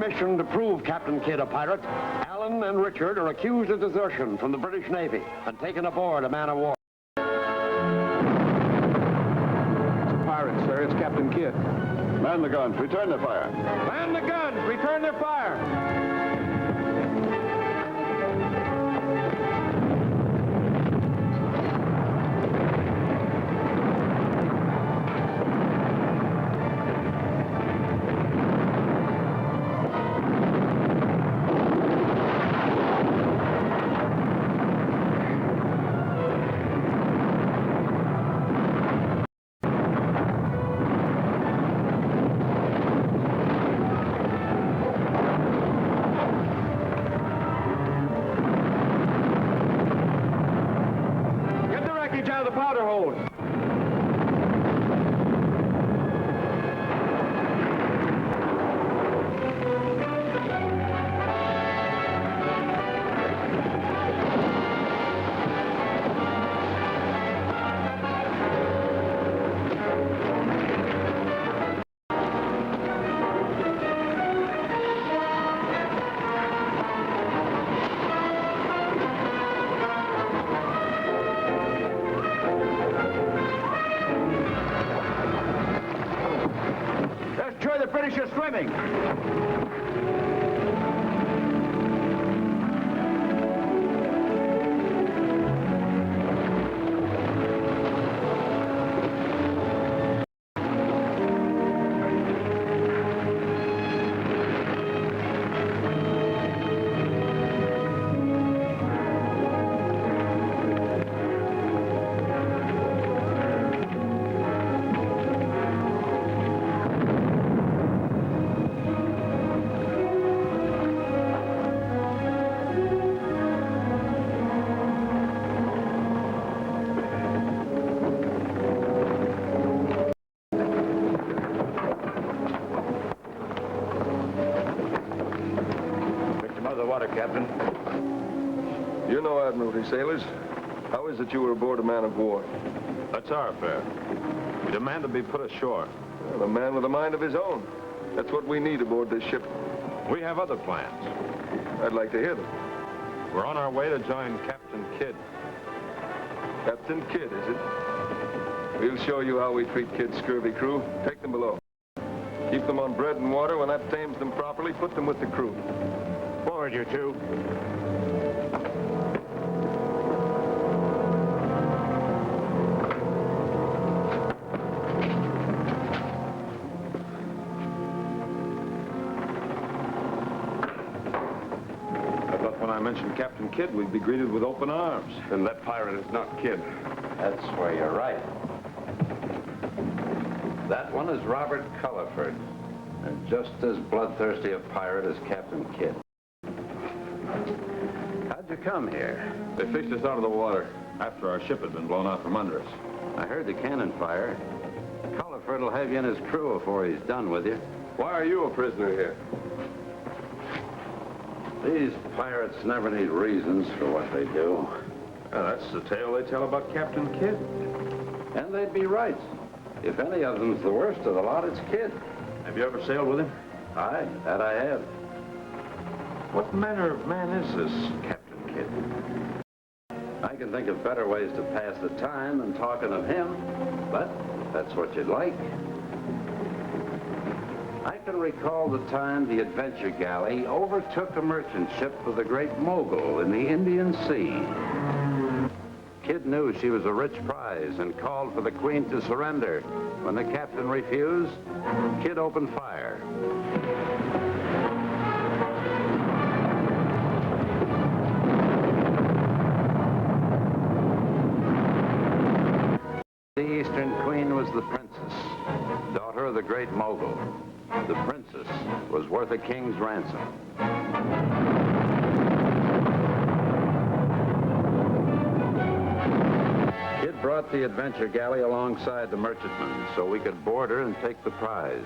mission to prove Captain Kidd a pirate, Alan and Richard are accused of desertion from the British Navy and taken aboard a man-of-war. It's a pirate, sir. It's Captain Kidd. Man the guns. Return their fire. Man the guns! Return their fire! Out of the powder hold. The British are swimming. Captain. You know Admiralty sailors. How is it you were aboard a man-of-war? That's our affair. We demand to be put ashore. Well, a man with a mind of his own. That's what we need aboard this ship. We have other plans. I'd like to hear them. We're on our way to join Captain Kidd. Captain Kidd, is it? We'll show you how we treat Kidd's scurvy crew. Take them below. Keep them on bread and water. When that tames them properly, put them with the crew. Forward, you two. I thought when I mentioned Captain Kidd, we'd be greeted with open arms. Then that pirate is not Kidd. That's where you're right. That one is Robert Culliford, and just as bloodthirsty a pirate as Captain Kidd. How'd you come here? They fished us out of the water after our ship had been blown out from under us. I heard the cannon fire. Culliford will have you in his crew before he's done with you. Why are you a prisoner here? These pirates never need reasons for what they do. That's the tale they tell about Captain Kidd. And they'd be right. If any of them's the worst of the lot, it's Kidd. Have you ever sailed with him? Aye, that I have. What manner of man is this Captain Kidd? I can think of better ways to pass the time than talking of him, but if that's what you'd like. I can recall the time the Adventure Galley overtook a merchant ship of the Great Mogul in the Indian Sea. Kidd knew she was a rich prize and called for the Queen to surrender. When the captain refused, Kidd opened fire. The Eastern Queen was the princess, daughter of the Great Mogul. The princess was worth a king's ransom. Kidd brought the Adventure Galley alongside the merchantman so we could board her and take the prize.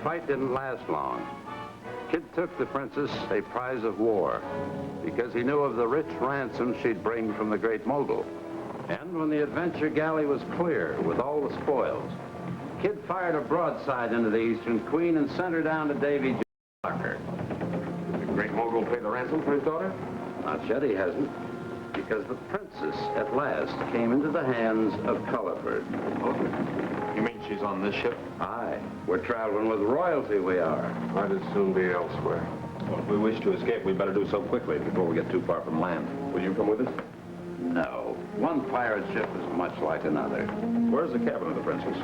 fight didn't last long. Kidd took the princess a prize of war because he knew of the rich ransom she'd bring from the Great Mogul. And when the adventure galley was clear with all the spoils, Kidd fired a broadside into the Eastern Queen and sent her down to Davy Locker. Did the Great Mogul pay the ransom for his daughter? Not yet he hasn't, because the princess at last came into the hands of Culliford. You mean she's on this ship? Aye, we're traveling with royalty, we are. Might as soon be elsewhere. Well, if we wish to escape, we'd better do so quickly before we get too far from land. Will you come with us? No, one pirate ship is much like another. Where's the cabin of the princess?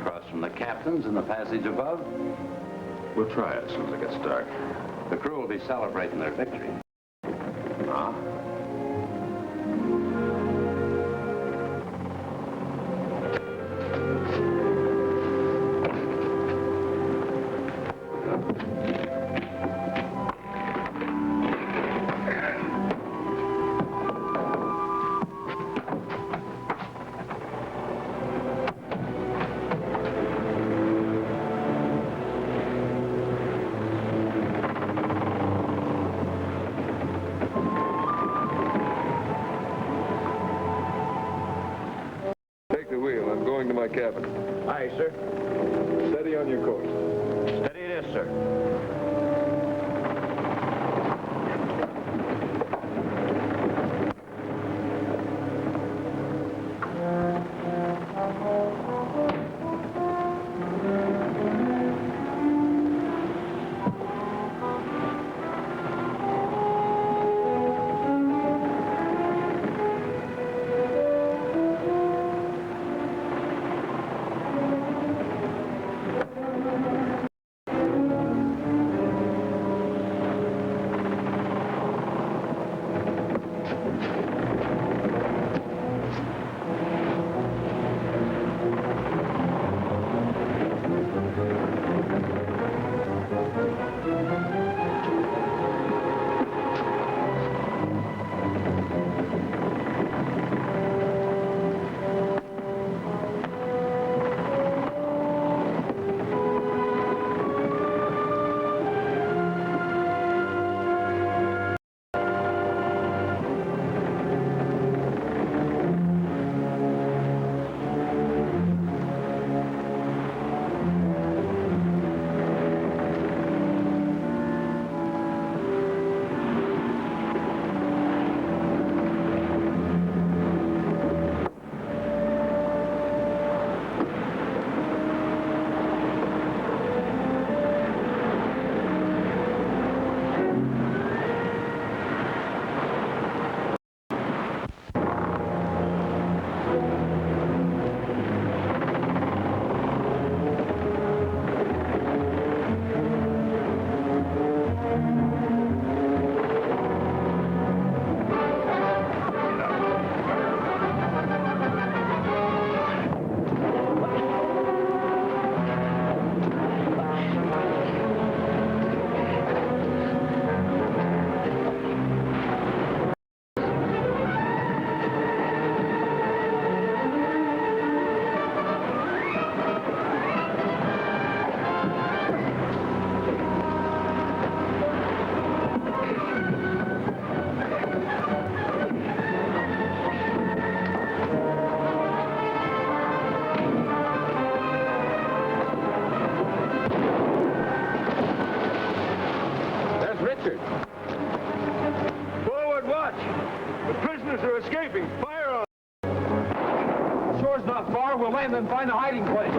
Across from the captain's in the passage above, We'll try it as soon as it gets dark. the crew will be celebrating their victory. Ah? Take the wheel. I'm going to my cabin. Aye, sir. Steady on your course. Steady it is, sir. Forward, watch! The prisoners are escaping. Fire on them. Shore's not far. We'll land and find a hiding place.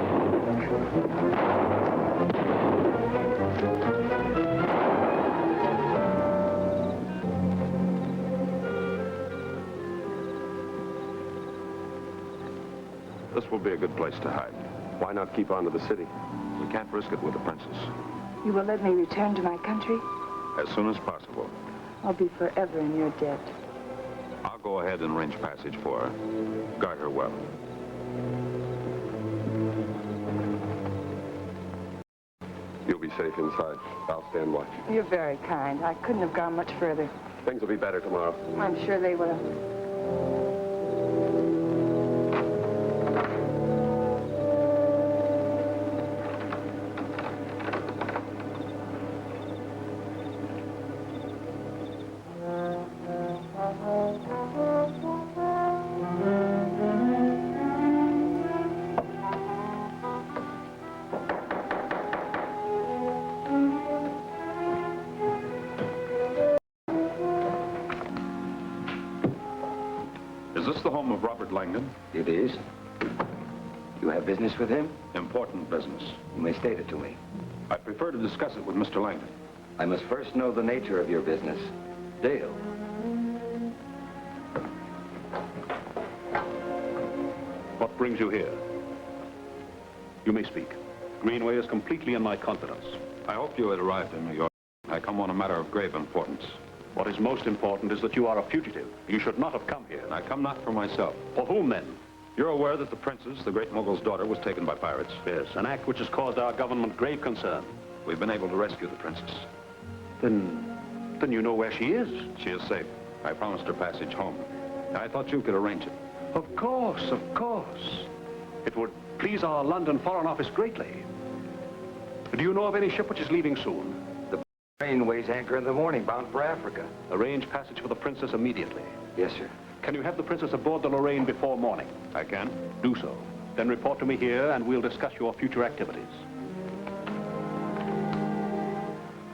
This will be a good place to hide. Why not keep on to the city? We can't risk it with the princess. You will let me return to my country? As soon as possible. I'll be forever in your debt. I'll go ahead and arrange passage for her. Guard her well. You'll be safe inside. I'll stand watch. You're very kind. I couldn't have gone much further. Things will be better tomorrow. I'm sure they will. the home of Robert Langdon? It is. You have business with him? Important business. You may state it to me. I prefer to discuss it with Mr. Langdon. I must first know the nature of your business. Dale. What brings you here? You may speak. Greenway is completely in my confidence. I hoped you had arrived in New York. I come on a matter of grave importance. What is most important is that you are a fugitive. You should not have come here. I come not for myself. For whom, then? You're aware that the princess, the great mogul's daughter, was taken by pirates? Yes, an act which has caused our government grave concern. We've been able to rescue the princess. Then you know where she is? She is safe. I promised her passage home. I thought you could arrange it. Of course, of course. It would please our London Foreign Office greatly. Do you know of any ship which is leaving soon? The train weighs anchor in the morning, bound for Africa. Arrange passage for the princess immediately. Yes, sir. Can you have the princess aboard the Lorraine before morning? I can. Do so. Then report to me here, and we'll discuss your future activities.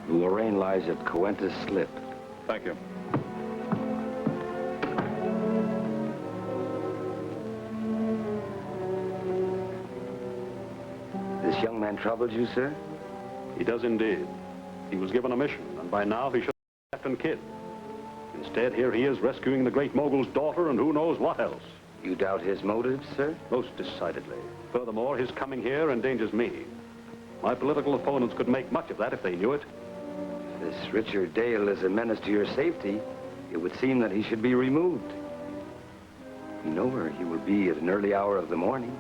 The Lorraine lies at Coentus Slip. Thank you. This young man troubled you, sir? He does indeed. He was given a mission, and by now he should be Captain Kidd. Instead, here he is rescuing the great mogul's daughter and who knows what else. You doubt his motives, sir? Most decidedly. Furthermore, his coming here endangers me. My political opponents could make much of that if they knew it. If this Richard Dale is a menace to your safety, it would seem that he should be removed. You know where he will be at an early hour of the morning.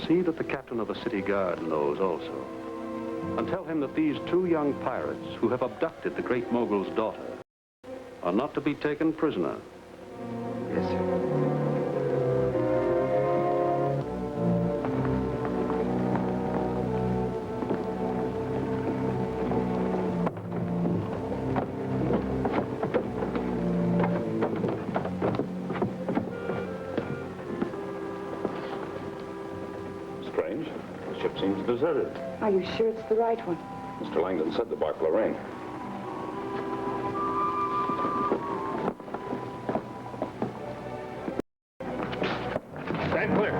See that the captain of the city guard knows also. And tell him that these two young pirates who have abducted the great mogul's daughter are not to be taken prisoner. Yes, sir. Strange. The ship seems deserted. Are you sure it's the right one? Mr. Langdon said the bark Lorraine. Stand clear.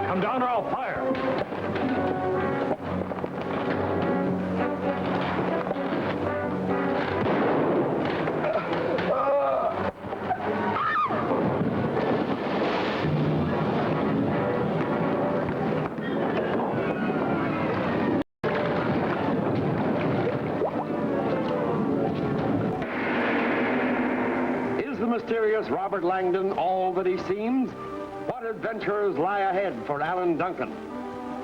Come down or I'll fire. Is the mysterious Robert Langdon all that he seems? What adventures lie ahead for Alan Duncan?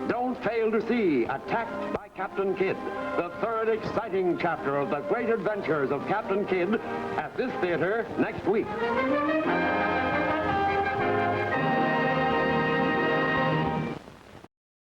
Don't fail to see Attacked by Captain Kidd, the third exciting chapter of the great adventures of Captain Kidd at this theater next week.